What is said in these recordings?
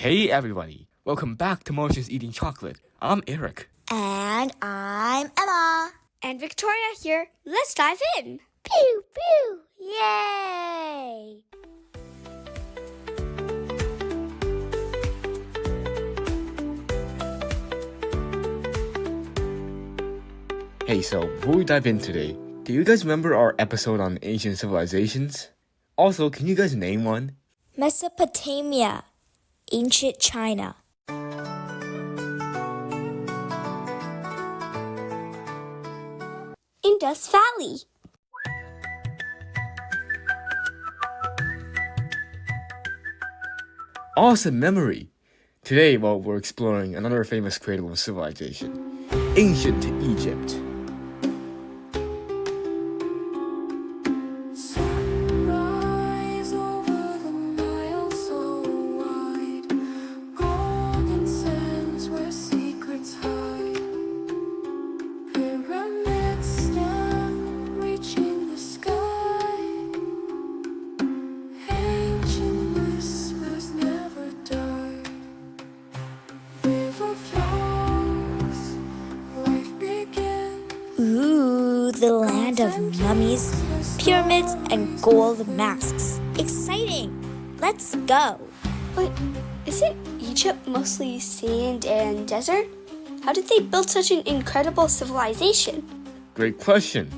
Hey everybody, welcome back to Moses Eating Chocolate. I'm Eric. And I'm Emma. And Victoria here. Let's dive in. Pew, pew, yay! Hey, so before we dive in today, do you guys remember our episode on ancient civilizations? Also, can you guys name one? Mesopotamia, ancient China. Indus Valley. Awesome memory! Today, we're exploring another famous cradle of civilization, ancient Egypt. Sunrise over the Nile so wide, golden sands where secrets hide, pyramids stand reaching the sky, ancient whispers never die, river flows, life begins. Ooh, the land of mummies, pyramids, and gold masks. Exciting! Let's go! But isn't Egypt mostly sand and desert? How did they build such an incredible civilization? Great question.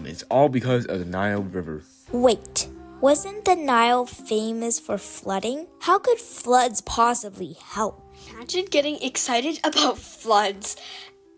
It's all because of the Nile River. Wait, wasn't the Nile famous for flooding? How could floods possibly help? Imagine getting excited about floods.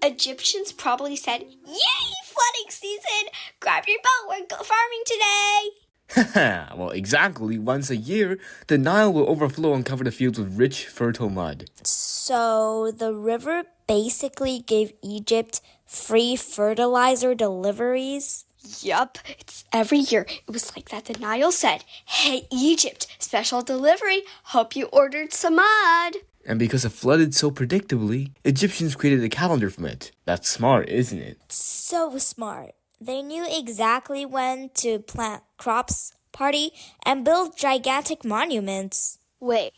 Egyptians probably said, "Yay, flooding season! Grab your boat, we're farming today!" Well, exactly once a year, the Nile will overflow and cover the fields with rich, fertile mud. So the river basically gave Egypt free fertilizer deliveries? Yup, it's every year. It was like that. The Nile said, "Hey, Egypt, special delivery. Hope you ordered some mud." And because it flooded so predictably, Egyptians created a calendar from it. That's smart, isn't it? So smart. They knew exactly when to plant crops, party, and build gigantic monuments. Wait,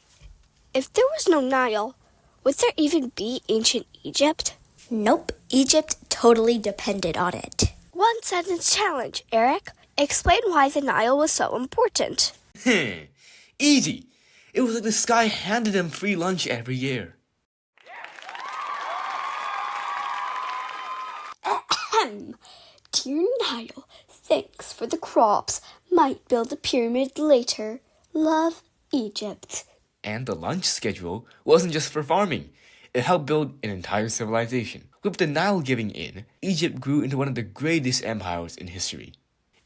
if there was no Nile, would there even be ancient Egypt? Nope, Egypt totally depended on it. One sentence challenge, Eric. Explain why the Nile was so important. Easy. It was like the sky handed them free lunch every year. Ahem. Dear Nile, thanks for the crops. Might build a pyramid later. Love, Egypt. And the lunch schedule wasn't just for farming. It helped build an entire civilization. With the Nile giving in, Egypt grew into one of the greatest empires in history.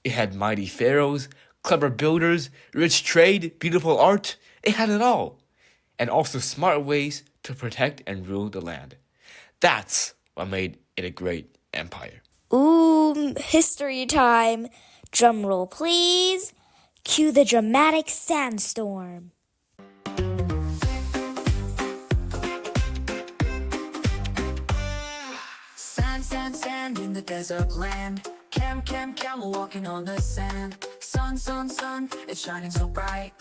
It had mighty pharaohs, clever builders, rich trade, beautiful art. It had it all. And also smart ways to protect and rule the land. That's what made it a great empire. Ooh, history time. Drum roll, please. Cue the dramatic sandstorm. Sand, sand, sand in the desert land. Camel walking on the sand. Sun, sun, sun, it's shining so bright.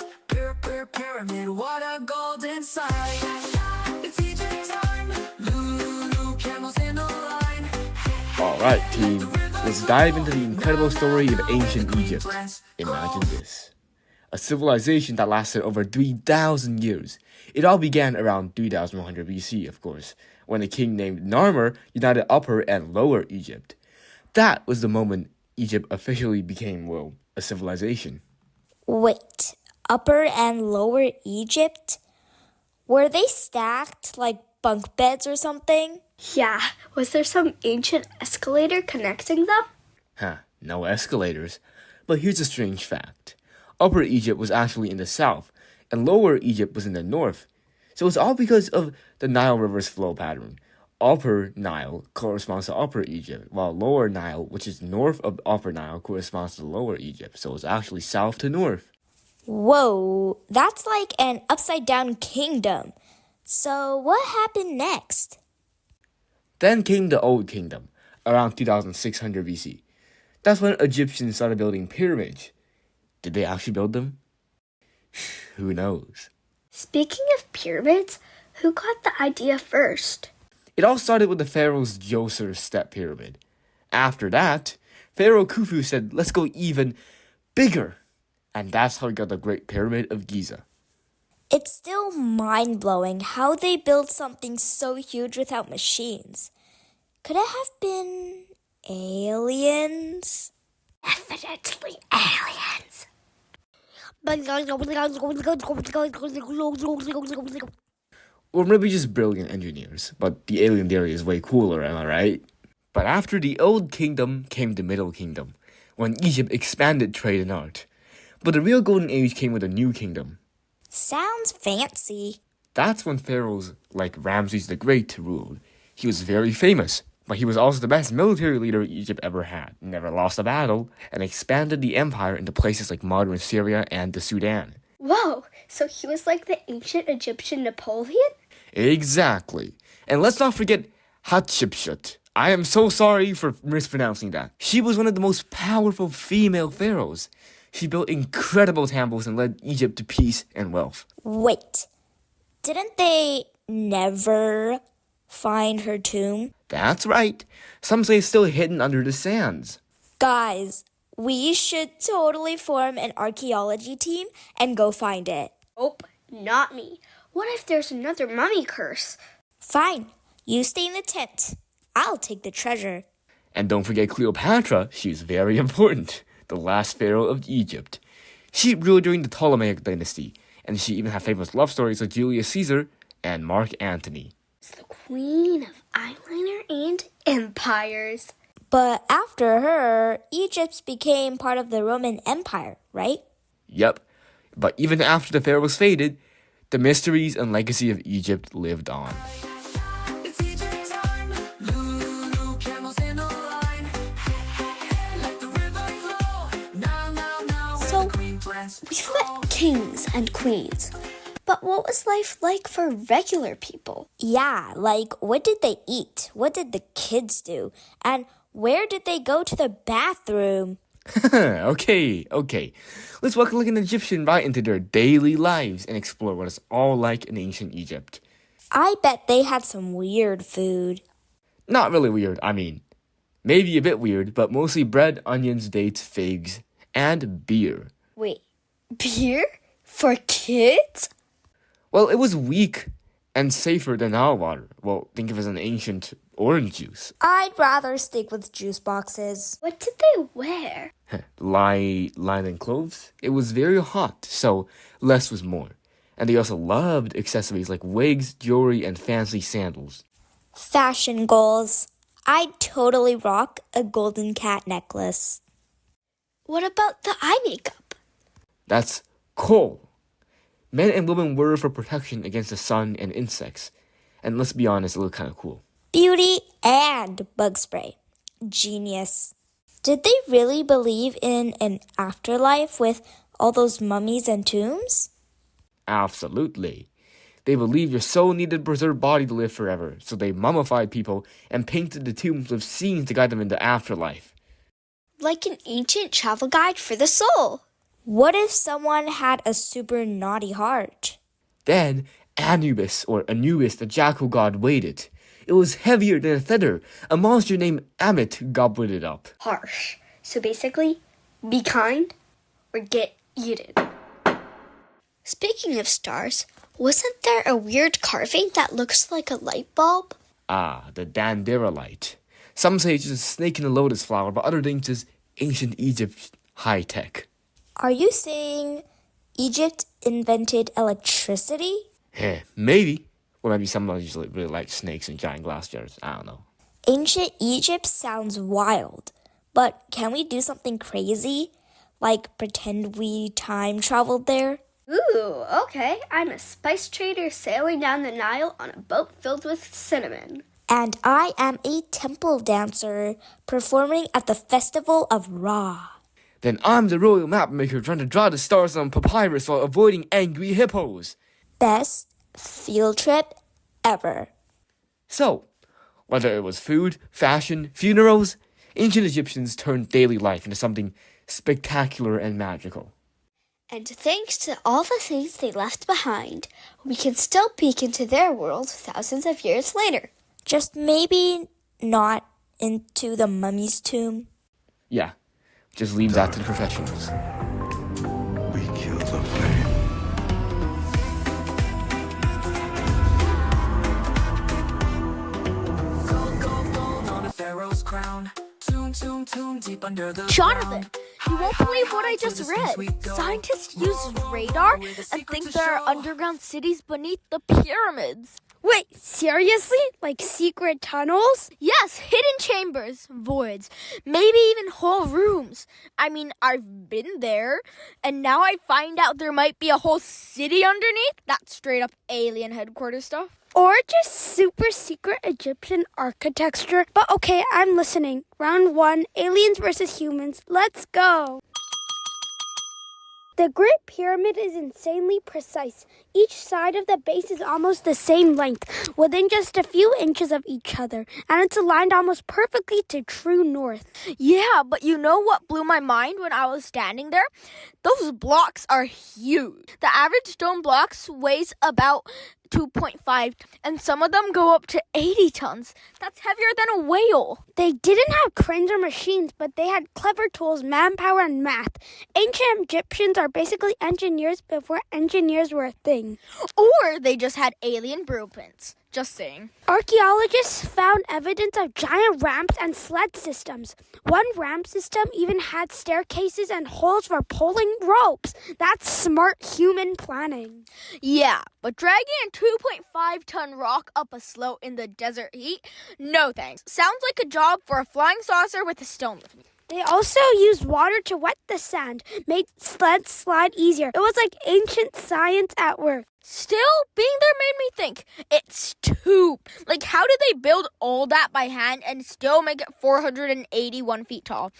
Pyramid, what a golden sight. It's Egypt time. Lulu, camels in a line. Alright, team, let's dive into the incredible story of ancient Egypt. Imagine this. A civilization that lasted over 3,000 years. It all began around 3100 BC, of course, when a king named Narmer united Upper and Lower Egypt. That was the moment Egypt officially became, a civilization. Wait, Upper and Lower Egypt? Were they stacked like bunk beds or something? Yeah, was there some ancient escalator connecting them? No escalators. But here's a strange fact. Upper Egypt was actually in the south, and Lower Egypt was in the north. So it's all because of the Nile River's flow pattern. Upper Nile corresponds to Upper Egypt, while Lower Nile, which is north of Upper Nile, corresponds to Lower Egypt. So it's actually south to north. Whoa, that's like an upside-down kingdom. So what happened next? Then came the Old Kingdom, around 2600 BC. That's when Egyptians started building pyramids. Did they actually build them? Who knows? Speaking of pyramids, who got the idea first? It all started with the Pharaoh's Djoser step pyramid. After that, Pharaoh Khufu said, let's go even bigger. And that's how he got the Great Pyramid of Giza. It's still mind-blowing how they built something so huge without machines. Could it have been aliens? Definitely aliens. Or maybe just brilliant engineers, but the alien theory is way cooler, am I right? But after the Old Kingdom came the Middle Kingdom, when Egypt expanded trade and art. But the real golden age came with a new kingdom. Sounds fancy. That's when pharaohs like Ramses the Great ruled. He was very famous, but he was also the best military leader Egypt ever had, never lost a battle, and expanded the empire into places like modern Syria and the Sudan. Whoa, so he was like the ancient Egyptian Napoleon? Exactly. And let's not forget Hatshepsut. I am so sorry for mispronouncing that. She was one of the most powerful female pharaohs. She built incredible temples and led Egypt to peace and wealth. Wait, didn't they never find her tomb? That's right. Some say it's still hidden under the sands. Guys, we should totally form an archaeology team and go find it. Nope, not me. What if there's another mummy curse? Fine, you stay in the tent. I'll take the treasure. And don't forget Cleopatra, she's very important. The last pharaoh of Egypt. She ruled during the Ptolemaic dynasty, and she even had famous love stories with Julius Caesar and Mark Antony. It's the queen of eyeliner and empires. But after her, Egypt became part of the Roman Empire, right? Yep, but even after the pharaohs faded, the mysteries and legacy of Egypt lived on. It's Egypt time. Lulu, camels in a line. Let the river flow. Now, So, where the queen plants We've grow. met kings and queens. But what was life like for regular people? Yeah, like what did they eat? What did the kids do? And where did they go to the bathroom? Okay. Let's walk like an Egyptian right into their daily lives and explore what it's all like in ancient Egypt. I bet they had some weird food. Not really weird, I mean, maybe a bit weird, but mostly bread, onions, dates, figs, and beer. Wait, beer? For kids? Well, it was weak and safer than Nile water. Well, think of it as an ancient orange juice. I'd rather stick with juice boxes. What did they wear? Lined clothes. It was very hot, so less was more. And they also loved accessories like wigs, jewelry, and fancy sandals. Fashion goals. I'd totally rock a golden cat necklace. What about the eye makeup? That's coal. Men and women wore it for protection against the sun and insects. And let's be honest, it looked kind of cool. Beauty and bug spray. Genius. Did they really believe in an afterlife with all those mummies and tombs? Absolutely. They believed your soul needed a preserved body to live forever, so they mummified people and painted the tombs with scenes to guide them into afterlife. Like an ancient travel guide for the soul. What if someone had a super naughty heart? Then Anubis, the jackal god, weighed it. It was heavier than a feather. A monster named Amit gobbled it up. Harsh. So basically, be kind or get eaten. Speaking of stars, wasn't there a weird carving that looks like a light bulb? Ah, the Danderolite. Some say it's just a snake in a lotus flower, but other things is ancient Egypt high tech. Are you saying Egypt invented electricity? Maybe. Or maybe someone just really likes snakes and giant glass jars. I don't know. Ancient Egypt sounds wild, but can we do something crazy? Like pretend we time traveled there? Ooh, okay. I'm a spice trader sailing down the Nile on a boat filled with cinnamon. And I am a temple dancer performing at the Festival of Ra. Then I'm the royal map maker trying to draw the stars on papyrus while avoiding angry hippos. Best field trip ever. So, whether it was food, fashion, funerals, ancient Egyptians turned daily life into something spectacular and magical. And thanks to all the things they left behind, we can still peek into their world thousands of years later. Just maybe not into the mummy's tomb. Yeah, just leave that to the professionals. We kill the flame. Gold, gold, gold on a pharaoh's crown. Tomb, tomb, tomb, deep under the Jonathan, ground. you won't believe what I just To the streets read. we go. Scientists use radar and think there are underground cities beneath the pyramids. Wait, seriously? Like secret tunnels? Yes, hidden chambers, voids, maybe even whole rooms. I mean, I've been there, and now I find out there might be a whole city underneath. That's straight up alien headquarters stuff. Or just super secret Egyptian architecture? But okay, I'm listening. Round 1, aliens versus humans. Let's go. The Great Pyramid is insanely precise. Each side of the base is almost the same length, within just a few inches of each other, and it's aligned almost perfectly to true north. Yeah, but you know what blew my mind when I was standing there? Those blocks are huge. The average stone blocks weighs about 2.5, and some of them go up to 80 tons. That's heavier than a whale. They didn't have cranes or machines, but they had clever tools, manpower, and math. Ancient Egyptians are basically engineers before engineers were a thing. Or they just had alien blueprints. Just saying. Archaeologists found evidence of giant ramps and sled systems. One ramp system even had staircases and holes for pulling ropes. That's smart human planning. Yeah, but dragging a 2.5-ton rock up a slope in the desert heat? No thanks. Sounds like a job for a flying saucer with a stone lift. They also used water to wet the sand, made sleds slide easier. It was like ancient science at work. Still, being there made me think, it's too... Like, how did they build all that by hand and still make it 481 feet tall?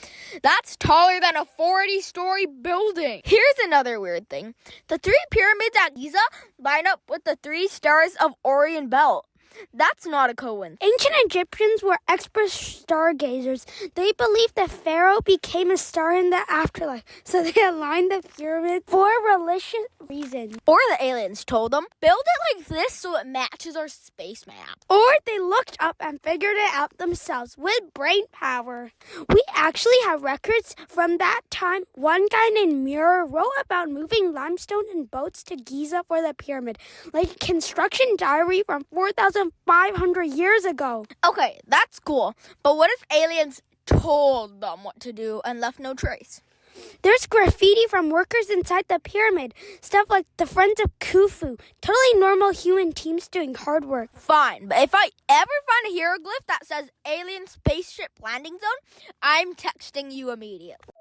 That's taller than a 40-story building. Here's another weird thing. The 3 pyramids at Giza line up with the 3 stars of Orion Belt. That's not a coincidence. Ancient Egyptians were expert stargazers. They believed that Pharaoh became a star in the afterlife, so they aligned the pyramid for religious reasons. Or the aliens told them, build it like this so it matches our space map. Or they looked up and figured it out themselves with brain power. We actually have records from that time. One guy named Muir wrote about moving limestone in boats to Giza for the pyramid, like a construction diary from 4,500 years ago. Okay, that's cool. But what if aliens told them what to do and left no trace? There's graffiti from workers inside the pyramid. Stuff like the Friends of Khufu. Totally normal human teams doing hard work. Fine, but if I ever find a hieroglyph that says alien spaceship landing zone, I'm texting you immediately.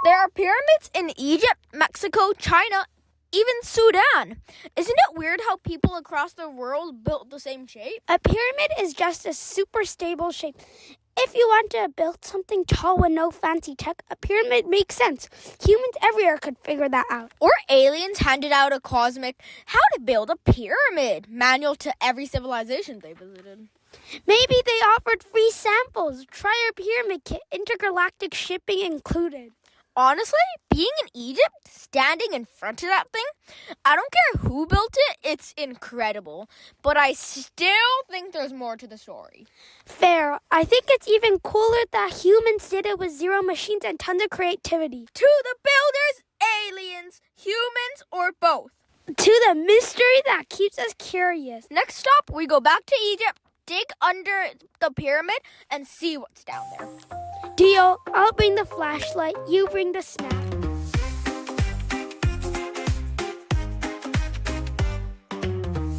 There are pyramids in Egypt, Mexico, China, even Sudan. Isn't it weird how people across the world built the same shape? A pyramid is just a super stable shape. If you want to build something tall with no fancy tech, a pyramid makes sense. Humans everywhere could figure that out. Or aliens handed out a cosmic how to build a pyramid manual to every civilization they visited. Maybe they offered free samples. Try our pyramid kit, intergalactic shipping included. Honestly, being in Egypt, standing in front of that thing, I don't care who built it, it's incredible. But I still think there's more to the story. Fair. I think it's even cooler that humans did it with zero machines and tons of creativity. To the builders, aliens, humans, or both. To the mystery that keeps us curious. Next stop, we go back to Egypt, dig under the pyramid, and see what's down there. Deal. I'll bring the flashlight. You bring the snack.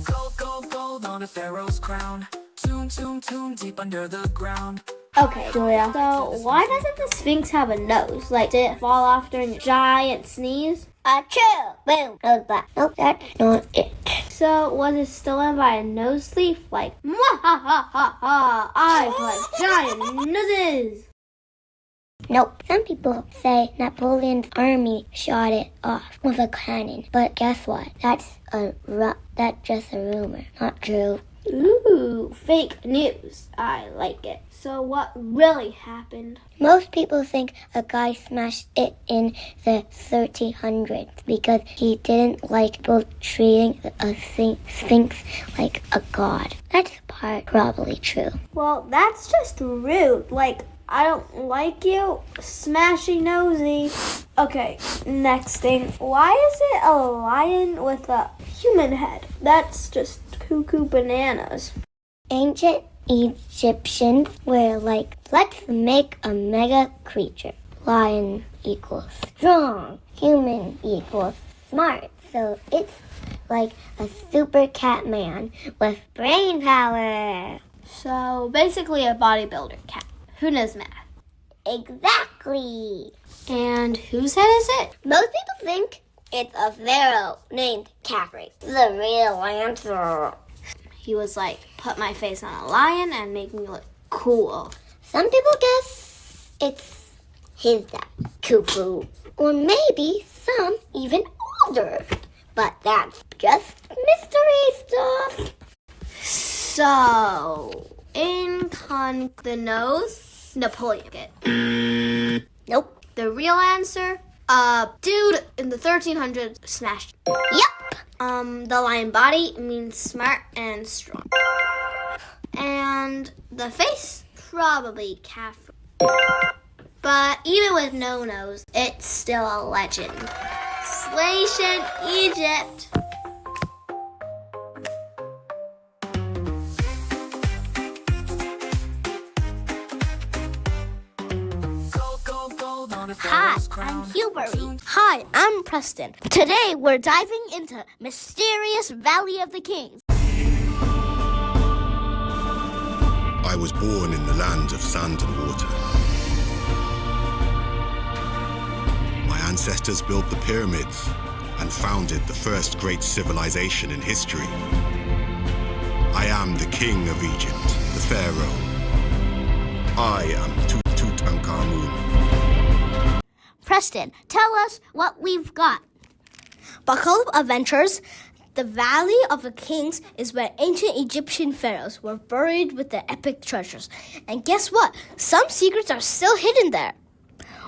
Gold, gold, gold on a pharaoh's crown. Tomb, tomb, tomb, deep under the ground. Okay, Julia. So why doesn't the Sphinx have a nose? Like, did it fall off during a giant sneeze? Achoo! Boom! Goes back. Nope, that's not it. So was it stolen by a nose thief? Like, mwahahaha! I like giant noses. Nope. Some people say Napoleon's army shot it off with a cannon. But guess what? That's just a rumor, not true. Ooh, fake news. I like it. So what really happened? Most people think a guy smashed it in the 1300s because he didn't like people treating a sphinx like a god. That's part probably true. Well, that's just rude. Like, I don't like you. Smashy nosy. Okay, next thing. Why is it a lion with a human head? That's just cuckoo bananas. Ancient Egyptians were like, let's make a mega creature. Lion equals strong. Human equals smart. So it's like a super cat man with brain power. So basically a bodybuilder cat. Who knows math? Exactly. And whose head is it? Most people think it's a pharaoh named Khafre. The real answer. He was like, put my face on a lion and make me look cool. Some people guess it's his dad, Cuckoo. Or maybe some even older. But that's just mystery stuff. So, the nose, Napoleon. Nope. The real answer, dude in the 1300s smashed. Yep. The lion body means smart and strong. And the face, probably Khafre. But even with no nose, it's still a legend. Slation Egypt. Hi, I'm Hubert. Hi, I'm Preston. Today we're diving into Mysterious Valley of the Kings. I was born in the land of sand and water. My ancestors built the pyramids and founded the first great civilization in history. I am the king of Egypt, the pharaoh. I am Tutankhamun. Preston, tell us what we've got. Buckle up, adventurers. The Valley of the Kings is where ancient Egyptian pharaohs were buried with their epic treasures. And guess what? Some secrets are still hidden there.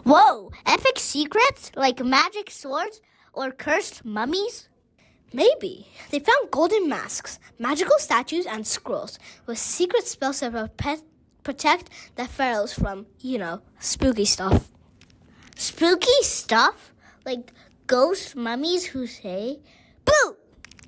Whoa, epic secrets? Like magic swords or cursed mummies? Maybe. They found golden masks, magical statues, and scrolls with secret spells that would protect the pharaohs from, spooky stuff. Spooky stuff? Like ghost mummies who say, boo!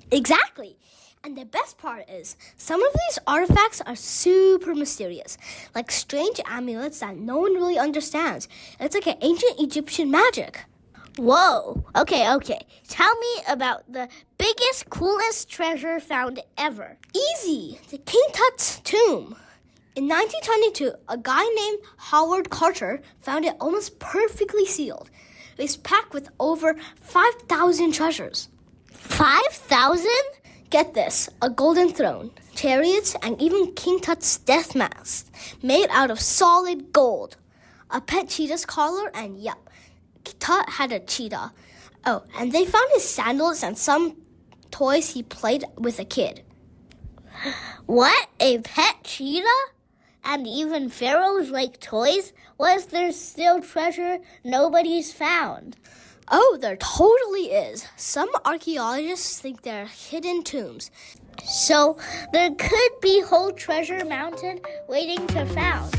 Exactly. And the best part is, some of these artifacts are super mysterious, like strange amulets that no one really understands. It's like an ancient Egyptian magic. Whoa. Okay. Tell me about the biggest, coolest treasure found ever. Easy. The King Tut's tomb. In 1922, a guy named Howard Carter found it almost perfectly sealed. It was packed with over 5,000 treasures. 5,000? Get this, a golden throne, chariots, and even King Tut's death mask made out of solid gold. A pet cheetah's collar, and yep, Tut had a cheetah. Oh, and they found his sandals and some toys he played with a kid. What? A pet cheetah? And even pharaohs like toys? Was there still treasure nobody's found? Oh, there totally is. Some archaeologists think they're hidden tombs. So there could be whole treasure mountain waiting to found.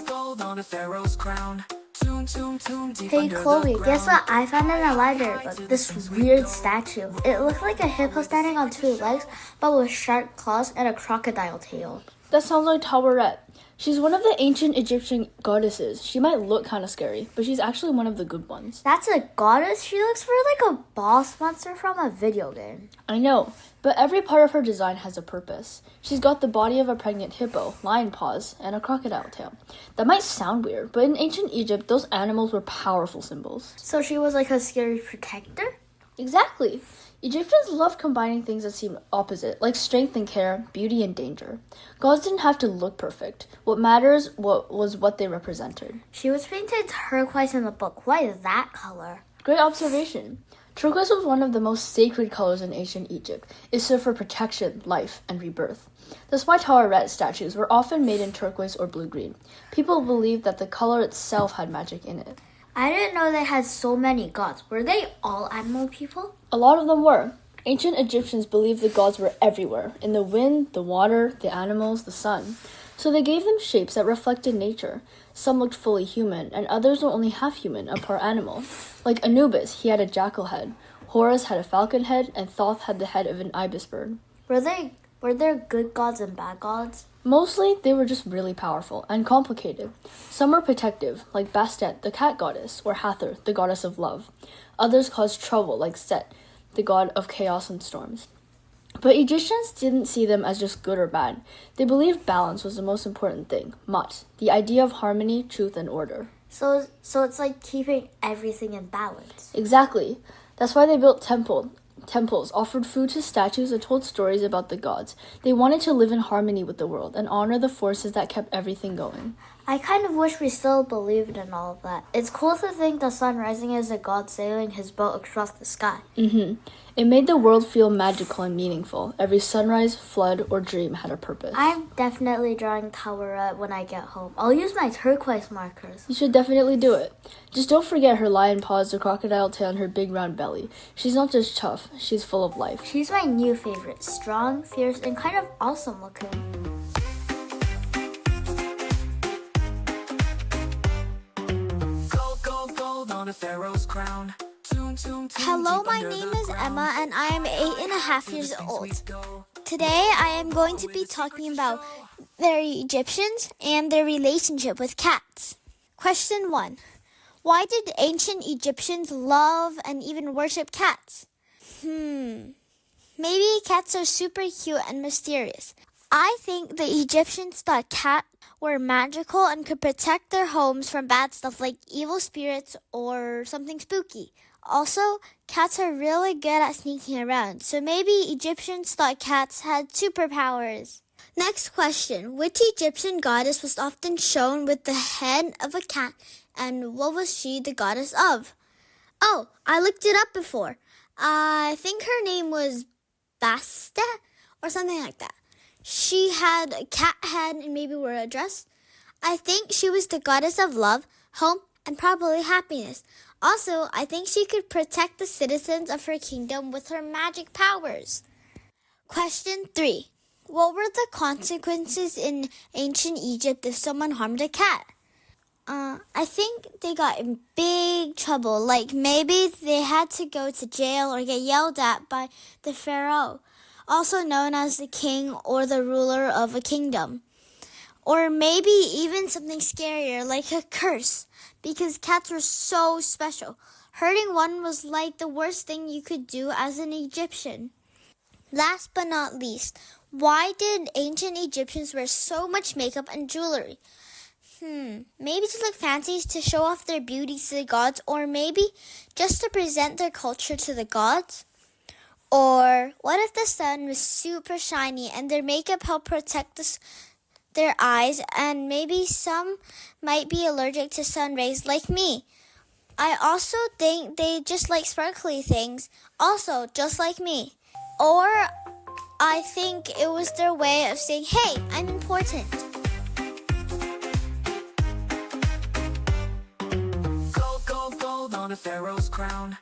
Gold on a pharaoh's crown. Hey Chloe, guess what I found in a library book? This weird statue. It looked like a hippo standing on two legs, but with sharp claws and a crocodile tail. That sounds like Taweret. She's one of the ancient Egyptian goddesses. She might look kind of scary, but she's actually one of the good ones. That's a goddess? She looks more like a boss monster from a video game. I know, but every part of her design has a purpose. She's got the body of a pregnant hippo, lion paws, and a crocodile tail. That might sound weird, but in ancient Egypt, those animals were powerful symbols. So she was like a scary protector? Exactly. Egyptians loved combining things that seemed opposite, like strength and care, beauty and danger. Gods didn't have to look perfect. What matters was what they represented. She was painted turquoise in the book. Why that color? Great observation. Turquoise was one of the most sacred colors in ancient Egypt. It stood for protection, life, and rebirth. The Spy Tower statues were often made in turquoise or blue-green. People believed that the color itself had magic in it. I didn't know they had so many gods. Were they all animal people? A lot of them were. Ancient Egyptians believed the gods were everywhere, in the wind, the water, the animals, the sun. So they gave them shapes that reflected nature. Some looked fully human, and others were only half human, a part animal. Like Anubis, he had a jackal head. Horus had a falcon head, and Thoth had the head of an ibis bird. Were there good gods and bad gods? Mostly, they were just really powerful and complicated. Some were protective, like Bastet, the cat goddess, or Hathor, the goddess of love. Others caused trouble, like Set, the god of chaos and storms. But Egyptians didn't see them as just good or bad. They believed balance was the most important thing, mat, the idea of harmony, truth, and order. So it's like keeping everything in balance. Exactly. That's why they built temples, offered food to statues, and told stories about the gods. They wanted to live in harmony with the world and honor the forces that kept everything going. I kind of wish we still believed in all of that. It's cool to think the sun rising is a god sailing his boat across the sky. It made the world feel magical and meaningful. Every sunrise, flood, or dream had a purpose. I'm definitely drawing Tawara when I get home. I'll use my turquoise markers. You should definitely do it. Just don't forget her lion paws, the crocodile tail, and her big round belly. She's not just tough, she's full of life. She's my new favorite. Strong, fierce, and kind of awesome looking. Gold on a pharaoh's crown. Hello, my name is Emma and I am 8.5 years old. Today I am going to be talking about the Egyptians and their relationship with cats. Question 1. Why did ancient Egyptians love and even worship cats? Maybe cats are super cute and mysterious. I think the Egyptians thought cats were magical and could protect their homes from bad stuff like evil spirits or something spooky. Also, cats are really good at sneaking around, so maybe Egyptians thought cats had superpowers. Next question. Which Egyptian goddess was often shown with the head of a cat, and what was she the goddess of? Oh, I looked it up before. I think her name was Bastet or something like that. She had a cat head and maybe wore a dress. I think she was the goddess of love, home, and probably happiness. Also, I think she could protect the citizens of her kingdom with her magic powers. Question 3. What were the consequences in ancient Egypt if someone harmed a cat? I think they got in big trouble. Like maybe they had to go to jail or get yelled at by the Pharaoh, also known as the king or the ruler of a kingdom. Or maybe even something scarier like a curse, because cats were so special. Hurting one was like the worst thing you could do as an Egyptian. Last but not least, why did ancient Egyptians wear so much makeup and jewelry? Maybe to look fancy to show off their beauty to the gods, or maybe just to present their culture to the gods? Or what if the sun was super shiny and their makeup helped protect their eyes, and maybe some might be allergic to sun rays like me? I also think they just like sparkly things, also just like me. Or I think it was their way of saying, hey, I'm important. Gold on a pharaoh's crown.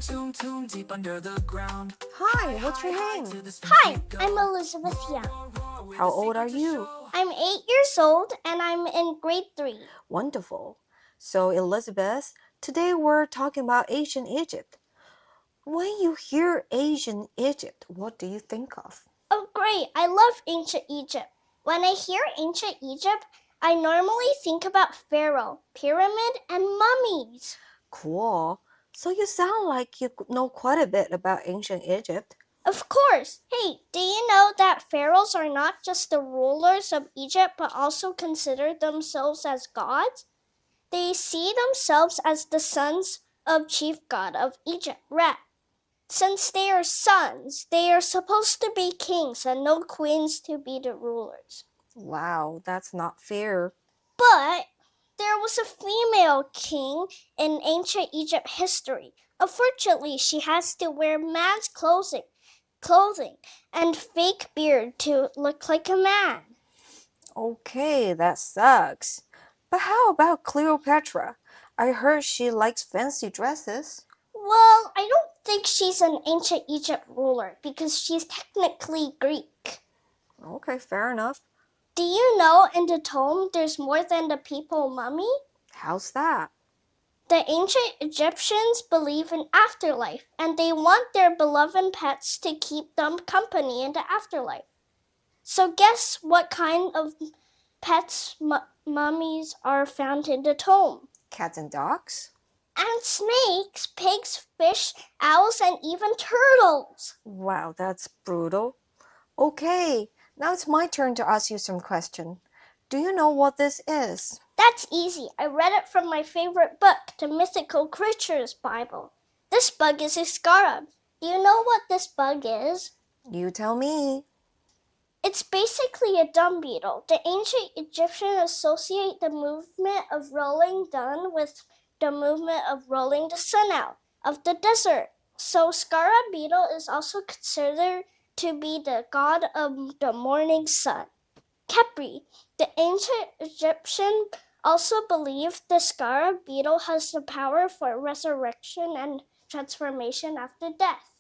Tomb deep under the ground. Hi, what's your name? Hi, I'm Elizabeth Young. How old are you? I'm 8 years old and I'm in grade 3. Wonderful. So, Elizabeth, today we're talking about ancient Egypt. When you hear ancient Egypt, what do you think of? Oh, great. I love ancient Egypt. When I hear ancient Egypt, I normally think about Pharaoh, pyramid, and mummies. Cool. So you sound like you know quite a bit about ancient Egypt. Of course. Hey, do you know that pharaohs are not just the rulers of Egypt, but also consider themselves as gods? They see themselves as the sons of chief god of Egypt, Ra. Since they are sons, they are supposed to be kings and no queens to be the rulers. Wow, that's not fair. But There was a female king in ancient Egypt history. Unfortunately, she has to wear man's clothing and fake beard to look like a man. Okay, that sucks. But how about Cleopatra? I heard she likes fancy dresses. Well, I don't think she's an ancient Egypt ruler because she's technically Greek. Okay, fair enough. Do you know in the tomb there's more than the people mummy? How's that? The ancient Egyptians believe in afterlife and they want their beloved pets to keep them company in the afterlife. So guess what kind of pets mummies are found in the tomb? Cats and dogs? And snakes, pigs, fish, owls, and even turtles. Wow, that's brutal. Okay, now it's my turn to ask you some question. Do you know what this is? That's easy. I read it from my favorite book, the Mythical Creatures Bible. This bug is a scarab. Do you know what this bug is? You tell me. It's basically a dung beetle. The ancient Egyptians associate the movement of rolling dung with the movement of rolling the sun out of the desert. So scarab beetle is also considered to be the god of the morning sun. Khepri, the ancient Egyptian, also believed the scarab beetle has the power for resurrection and transformation after death.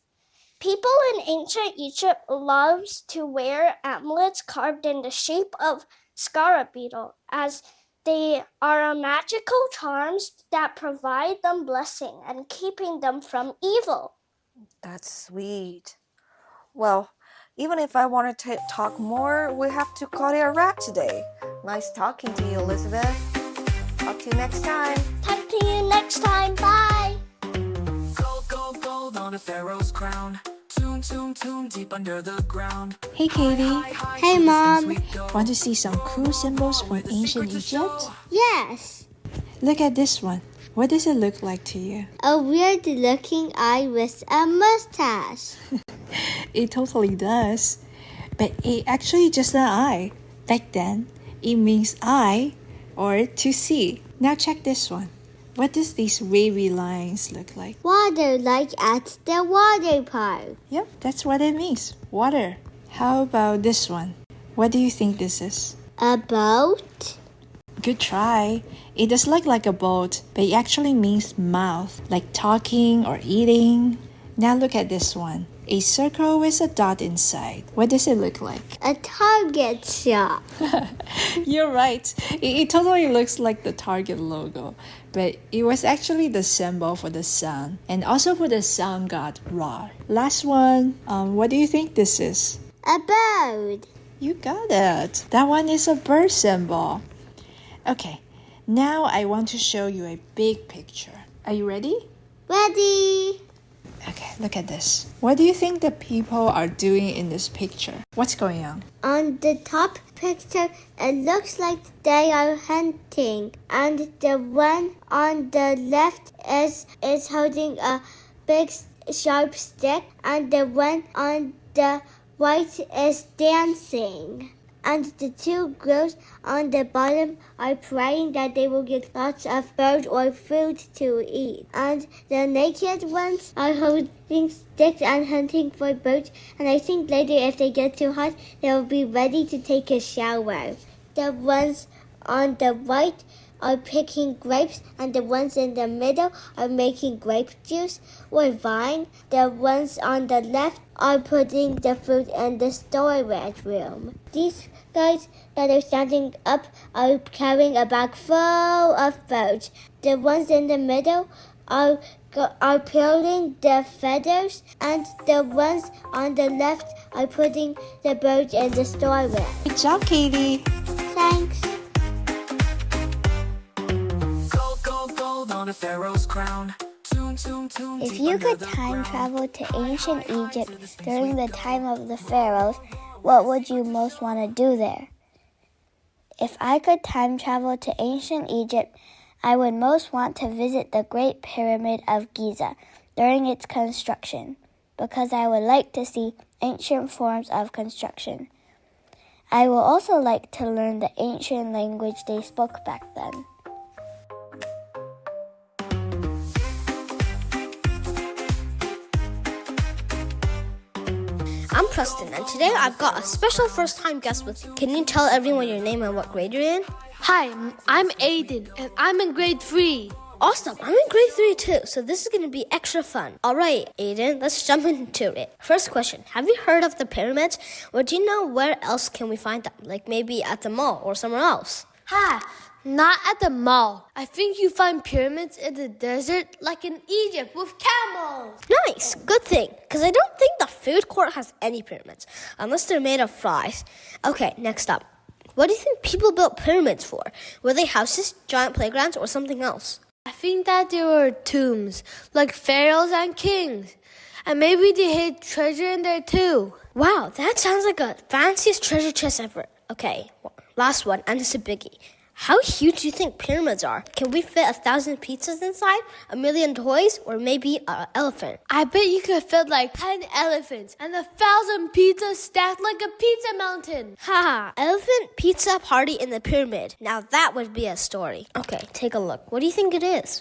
People in ancient Egypt loves to wear amulets carved in the shape of scarab beetle, as they are magical charms that provide them blessing and keeping them from evil. That's sweet. Well, even if I want to talk more, we have to call it a wrap today. Nice talking to you, Elizabeth. Talk to you next time. Talk to you next time. Bye. Gold, gold, gold on a pharaoh's crown. Tomb, tomb, tomb deep under the ground. Hey Katie. Hey Mom. Want to see some cool symbols from ancient Egypt? Yes. Look at this one. What does it look like to you? A weird looking eye with a mustache. It totally does. But it actually just an eye. Back then, it means eye or to see. Now check this one. What does these wavy lines look like? Water, like at the water park. Yep, that's what it means. Water. How about this one? What do you think this is? A boat? Good try. It does look like a boat, but it actually means mouth, like talking or eating. Now look at this one. A circle with a dot inside. What does it look like? A Target shop. You're right. It totally looks like the Target logo, but it was actually the symbol for the sun and also for the sun god Ra. Last one. What do you think this is? A bird. You got it. That one is a bird symbol. Okay, now I want to show you a big picture. Are you ready? Ready. Okay, look at this. What do you think the people are doing in this picture? What's going on? On the top picture, it looks like they are hunting. And the one on the left is holding a big sharp stick. And the one on the right is dancing. And the two girls on the bottom are praying that they will get lots of birds or food to eat. And the naked ones are holding sticks and hunting for birds. And I think later if they get too hot, they will be ready to take a shower. The ones on the right are picking grapes, and the ones in the middle are making grape juice or wine. The ones on the left are putting the food in the storage room. These guys that are standing up are carrying a bag full of food. The ones in the middle are peeling the feathers, and the ones on the left are putting the birds in the storage. Good job, Katie. Thanks. On a pharaoh's crown. If you could time travel to ancient Egypt during the time of the pharaohs, what would you most want to do there? If I could time travel to ancient Egypt, I would most want to visit the Great Pyramid of Giza during its construction, because I would like to see ancient forms of construction. I will also like to learn the ancient language they spoke back then. I'm Preston, and today I've got a special first-time guest with me. Can you tell everyone your name and what grade you're in? Hi, I'm Aiden, and I'm in grade 3. Awesome, I'm in grade 3 too, so this is going to be extra fun. Alright, Aiden, let's jump into it. First question, have you heard of the pyramids? Or do you know where else can we find them? Like maybe at the mall or somewhere else? Not at the mall. I think you find pyramids in the desert, like in Egypt with camels. Nice, good thing, because I don't think the food court has any pyramids, unless they're made of fries. Okay, next up. What do you think people built pyramids for? Were they houses, giant playgrounds, or something else? I think that there were tombs, like pharaohs and kings. And maybe they hid treasure in there too. Wow, that sounds like a fanciest treasure chest ever. Okay, last one, and it's a biggie. How huge do you think pyramids are? Can we fit 1,000 pizzas inside, 1,000,000 toys, or maybe an elephant? I bet you could fit like 10 elephants and 1,000 pizzas stacked like a pizza mountain. Haha, elephant pizza party in the pyramid. Now that would be a story. Okay, take a look. What do you think it is?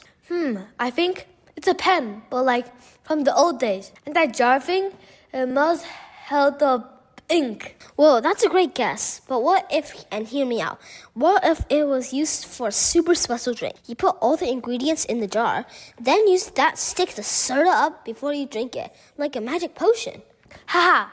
I think it's a pen, but like from the old days. And that jar thing, it must held the ink. Whoa, that's a great guess. But what if, and hear me out, what if it was used for a super special drink? You put all the ingredients in the jar, then use that stick to stir it up before you drink it, like a magic potion. Haha,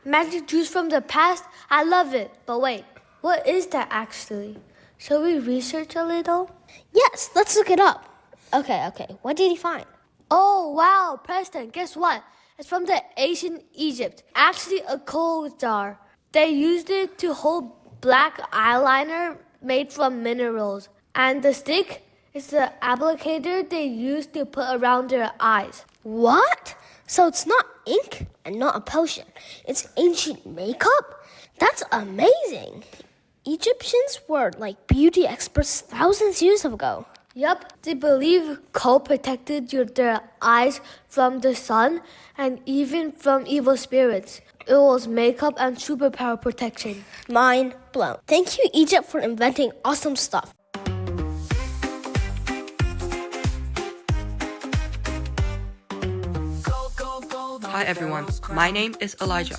magic juice from the past? I love it. But wait, what is that actually? Shall we research a little? Yes, let's look it up. Okay, what did you find? Oh, wow, Preston, guess what? It's from the ancient Egypt. Actually, a coal jar. They used it to hold black eyeliner made from minerals. And the stick is the applicator they used to put around their eyes. What? So it's not ink and not a potion. It's ancient makeup? That's amazing. Egyptians were like beauty experts thousands of years ago. Yup, they believe coal protected their eyes from the sun and even from evil spirits. It was makeup and superpower protection. Mind blown. Thank you, Egypt, for inventing awesome stuff. Hi everyone, my name is Elijah,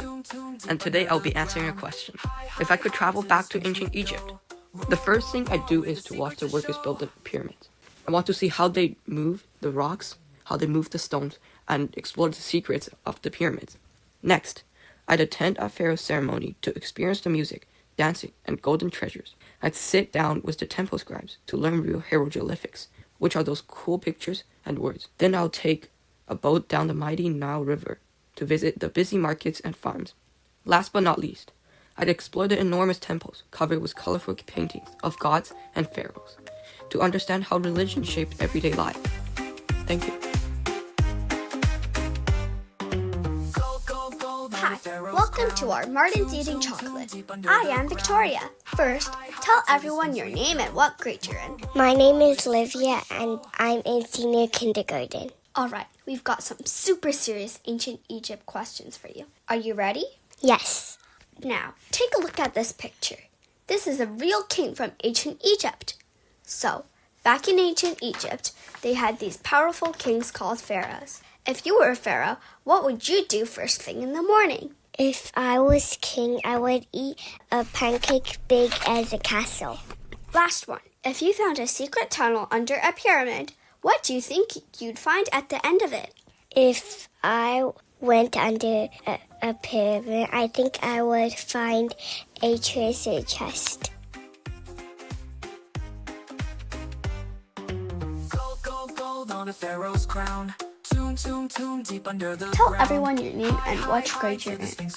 and today I'll be answering a question. If I could travel back to ancient Egypt, the first thing I do is to watch the workers build the pyramids. I want to see how they move the rocks, how they move the stones, and explore the secrets of the pyramids. Next, I'd attend a pharaoh ceremony to experience the music, dancing, and golden treasures. I'd sit down with the temple scribes to learn real hieroglyphics, which are those cool pictures and words. Then I'll take a boat down the mighty Nile River to visit the busy markets and farms. Last but not least, I'd explore the enormous temples covered with colorful paintings of gods and pharaohs to understand how religion shaped everyday life. Thank you. Hi, welcome to our Martin's Eating Chocolate. I am Victoria. First, tell everyone your name and what grade you're in. My name is Olivia and I'm in senior kindergarten. Alright, we've got some super serious ancient Egypt questions for you. Are you ready? Yes. Now, take a look at this picture. This is a real king from ancient Egypt. So, back in ancient Egypt, they had these powerful kings called pharaohs. If you were a pharaoh, what would you do first thing in the morning? If I was king, I would eat a pancake big as a castle. Last one. If you found a secret tunnel under a pyramid, what do you think you'd find at the end of it? If I went under a pyramid, I think I would find a treasure chest. Gold on a pharaoh's crown. Deep under the Tell everyone your name and what grade you're in.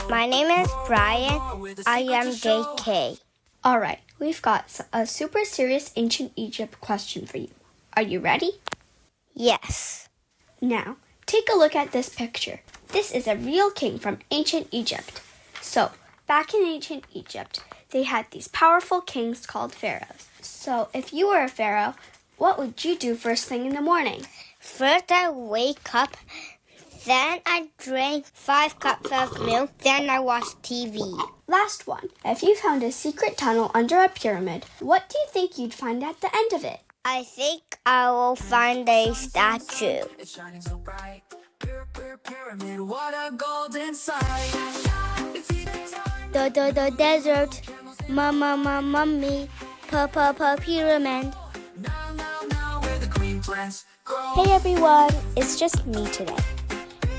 My name is Brian. I am JK. Alright, we've got a super serious ancient Egypt question for you. Are you ready? Yes. Now, take a look at this picture. This is a real king from ancient Egypt. So, back in ancient Egypt, they had these powerful kings called pharaohs. So, if you were a pharaoh, what would you do first thing in the morning? First, I wake up, then I drink 5 cups of milk, then I watch TV. Last one. If you found a secret tunnel under a pyramid, what do you think you'd find at the end of it? I think I will find a statue. Pyramid, what a golden sight. The desert. Mummy. Pyramid. Hey everyone, it's just me today.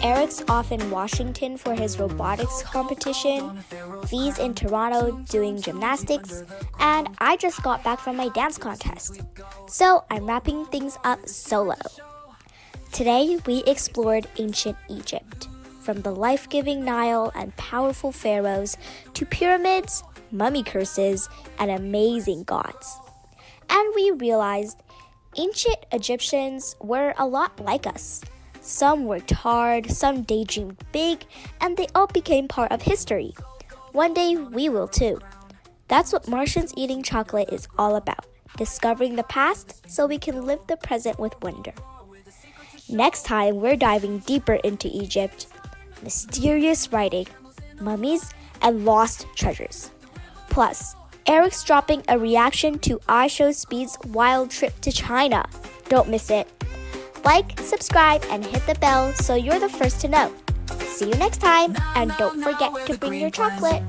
Eric's off in Washington for his robotics competition, V's in Toronto doing gymnastics, and I just got back from my dance contest. So I'm wrapping things up solo. Today we explored ancient Egypt, from the life-giving Nile and powerful pharaohs to pyramids, mummy curses, and amazing gods. And we realized ancient Egyptians were a lot like us. Some worked hard, some daydreamed big, and they all became part of history. One day we will too. That's what Martians Eating Chocolate is all about, discovering the past so we can live the present with wonder. Next time we're diving deeper into Egypt, mysterious writing, mummies, and lost treasures. Plus, Eric's dropping a reaction to iShowSpeed's wild trip to China. Don't miss it. Like, subscribe, and hit the bell so you're the first to know. See you next time, and don't forget to bring your chocolate.